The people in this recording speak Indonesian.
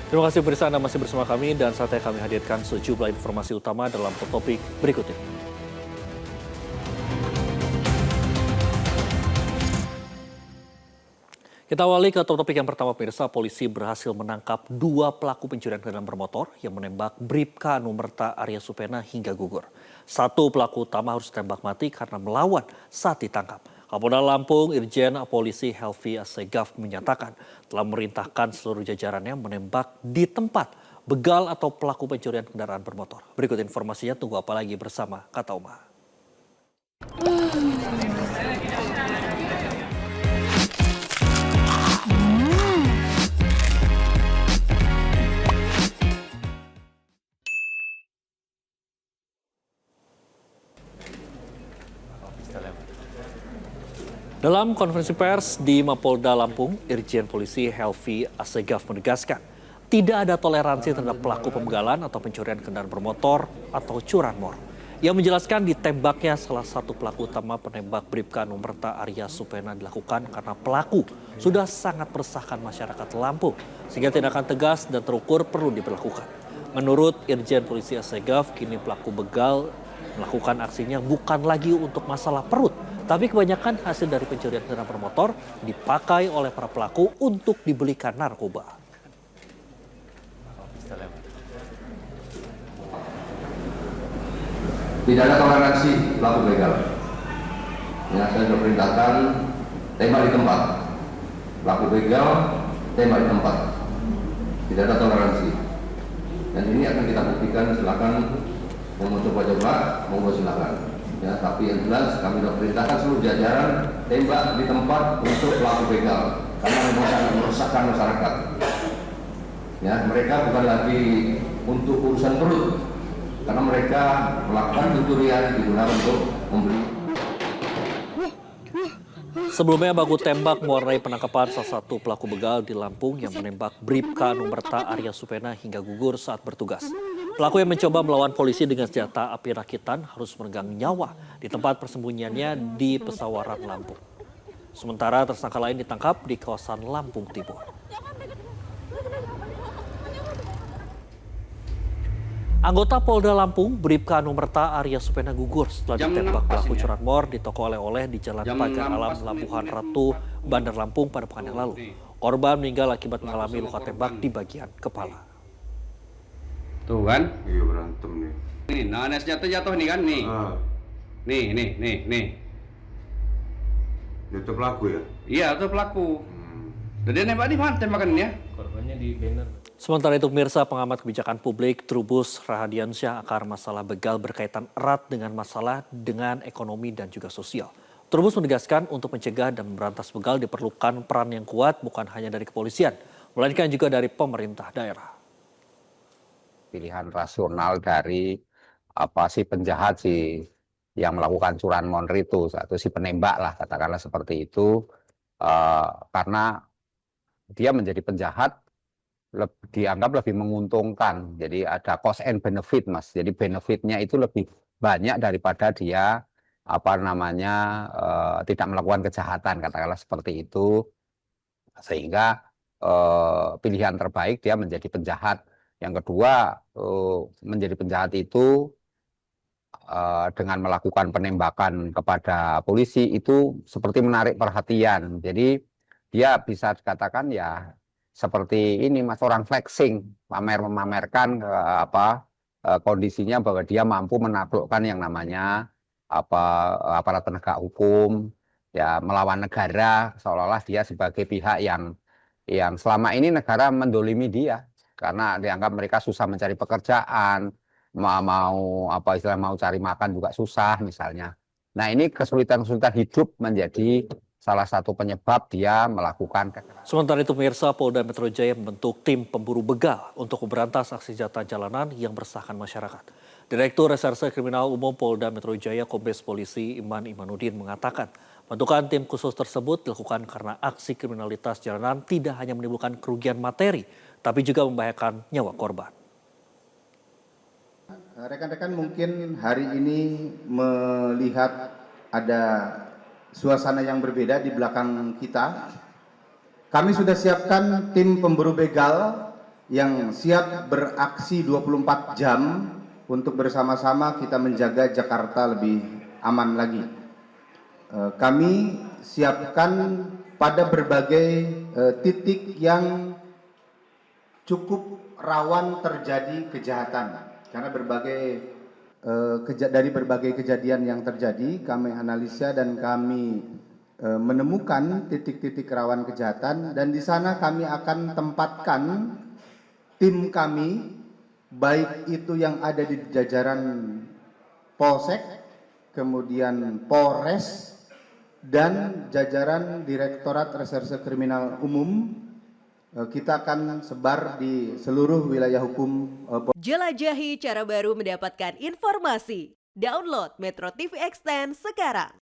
Terima kasih pemirsa Anda masih bersama kami dan saatnya kami hadirkan sejumlah informasi utama dalam topik berikut ini. Kita awali ke topik yang pertama pemirsa, polisi berhasil menangkap 2 pelaku pencurian kendaraan bermotor yang menembak Bribka Numerta Arya Supena hingga gugur. 1 pelaku utama harus ditembak mati karena melawan saat ditangkap. Kapolda Lampung Irjen Polisi Helvi Assegaf menyatakan telah merintahkan seluruh jajarannya menembak di tempat begal atau pelaku pencurian kendaraan bermotor. Berikut informasinya, tunggu apa lagi bersama Kata Oma. Dalam konferensi pers di Mapolda Lampung, Irjen Polisi Helvi Assegaf menegaskan tidak ada toleransi terhadap pelaku pembegalan atau pencurian kendaraan bermotor atau curanmor. Ia menjelaskan ditembaknya salah satu pelaku utama penembak Bribka Numerta Arya Supena dilakukan karena pelaku sudah sangat meresahkan masyarakat Lampung sehingga tindakan tegas dan terukur perlu diberlakukan. Menurut Irjen Polisi Assegaf, kini pelaku begal melakukan aksinya bukan lagi untuk masalah perut, tapi kebanyakan hasil dari pencurian kendaraan bermotor dipakai oleh para pelaku untuk dibelikan narkoba. Tidak ada toleransi pelaku begal. Ya, saya sudah perintahkan tembak di tempat. Pelaku begal tembak di tempat. Tidak ada toleransi. Dan ini akan kita buktikan. Silakan yang mau coba-coba, monggo silakan. Ya, tapi yang jelas kami sudah perintahkan seluruh jajaran tembak di tempat untuk pelaku begal karena memang sangat merusakkan masyarakat. Ya, mereka bukan lagi untuk urusan perut karena mereka melakukan pencurian digunakan untuk membeli. Sebelumnya baku tembak mewarnai penangkapan salah satu pelaku begal di Lampung yang menembak Bribka Numerta Arya Supena hingga gugur saat bertugas. Pelaku yang mencoba melawan polisi dengan senjata api rakitan harus meregang nyawa di tempat persembunyiannya di Pesawaran, Lampung. Sementara tersangka lain ditangkap di kawasan Lampung Timur. Anggota Polda Lampung, Bribka Numerta Arya Supena gugur setelah ditembak pelaku curanmor di toko oleh-oleh di Jalan Pagar Alam Labuhan Ratu, Bandar Lampung pada pekan yang lalu. Korban meninggal akibat mengalami luka tembak di bagian kepala. Tuh kan? Iya, berantem nih. Nih, nah jatuh nih kan nih. Nih. Itu pelaku ya? Iya, itu pelaku. Dan dia nembak di mana tembakannya? Korbannya di banner. Sementara itu pemirsa, pengamat kebijakan publik Trubus Rahadiansyah akar masalah begal berkaitan erat dengan masalah dengan ekonomi dan juga sosial. Trubus menegaskan untuk mencegah dan memberantas begal diperlukan peran yang kuat bukan hanya dari kepolisian, melainkan juga dari pemerintah daerah. Pilihan rasional dari si penjahat yang melakukan curanmor itu atau si penembak lah katakanlah seperti itu, karena dia menjadi penjahat dianggap lebih menguntungkan. Jadi ada cost and benefit, Mas. Jadi benefitnya itu lebih banyak daripada dia tidak melakukan kejahatan katakanlah seperti itu, sehingga pilihan terbaik dia menjadi penjahat. Yang kedua, menjadi penjahat itu dengan melakukan penembakan kepada polisi itu seperti menarik perhatian. Jadi dia bisa dikatakan ya seperti ini, Mas, orang flexing, memamerkan kondisinya bahwa dia mampu menaklukkan yang namanya aparat penegak hukum, ya melawan negara, seolah-olah dia sebagai pihak yang selama ini negara mendolimi dia karena dianggap mereka susah mencari pekerjaan, mau cari makan juga susah misalnya. Nah, ini kesulitan-kesulitan hidup menjadi salah satu penyebab dia melakukan kekerasan. Sementara itu pemirsa, Polda Metro Jaya membentuk tim pemburu begal untuk memberantas aksi kejahatan jalanan yang meresahkan masyarakat. Direktur Reserse Kriminal Umum Polda Metro Jaya Kombes Polisi Iman Imanuddin mengatakan, bentukan tim khusus tersebut dilakukan karena aksi kriminalitas jalanan tidak hanya menimbulkan kerugian materi, tapi juga membahayakan nyawa korban. Rekan-rekan mungkin hari ini melihat ada suasana yang berbeda di belakang kita. Kami sudah siapkan tim pemburu begal yang siap beraksi 24 jam untuk bersama-sama kita menjaga Jakarta lebih aman lagi. Kami siapkan pada berbagai titik yang cukup rawan terjadi kejahatan, karena dari berbagai kejadian yang terjadi kami analisa dan kami menemukan titik-titik rawan kejahatan, dan di sana kami akan tempatkan tim kami, baik itu yang ada di jajaran Polsek, kemudian Polres, dan jajaran Direktorat Reserse Kriminal Umum. Kita akan sebar di seluruh wilayah hukum. Jelajahi cara baru mendapatkan informasi. Download Metro TV Extend sekarang.